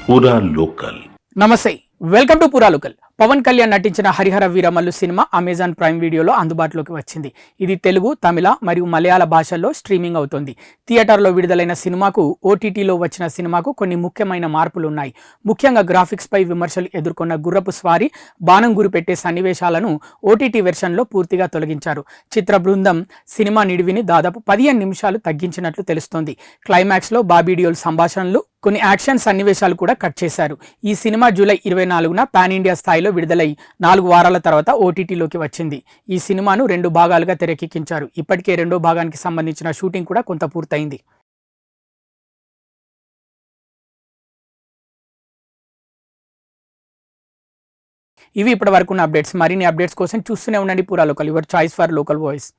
పూరా లోకల్. నమస్తే, welcome to పూరా లోకల్. పవన్ కళ్యాణ్ నటించిన Harihara Veeramallu cinema Amazon prime వీడియోలో అందుబాటులోకి వచ్చింది. ఇది తెలుగు, తమిళ మరియు మలయాళ భాషల్లో స్ట్రీమింగ్ అవుతుంది. థియేటర్లో విడుదలైన సినిమాకు, ఓటీటీలో వచ్చిన సినిమాకు కొన్ని ముఖ్యమైన మార్పులు ఉన్నాయి. ముఖ్యంగా గ్రాఫిక్స్ పై విమర్శలు ఎదుర్కొన్న గుర్రపు స్వారీ, బాణం గురిపెట్టే సన్నివేశాలను ఓటీటీ వెర్షన్లో పూర్తిగా తొలగించారు. చిత్ర బృందం సినిమా నిడివిని దాదాపు 15 నిమిషాలు తగ్గించినట్లు తెలుస్తోంది. క్లైమాక్స్లో బాబీ డియోల్ సంభాషణలు, కొన్ని యాక్షన్ సన్నివేశాలు కూడా కట్ చేశారు. ఈ సినిమా జూలై 24న పాన్ ఇండియా స్థాయిలో విడుదలై 4 వారాల తర్వాత ఓటీటీలోకి వచ్చింది. ఈ సినిమాను 2 భాగాలుగా తెరకెక్కించారు. ఇప్పటికే 2వ భాగానికి సంబంధించిన షూటింగ్ కూడా కొంత పూర్తయింది. ఇవి ఇప్పటి వరకు ఉన్న అప్డేట్స్. మరిన్ని అప్డేట్స్ కోసం చూస్తూనే ఉండండి పూరా local, your choice for local voice.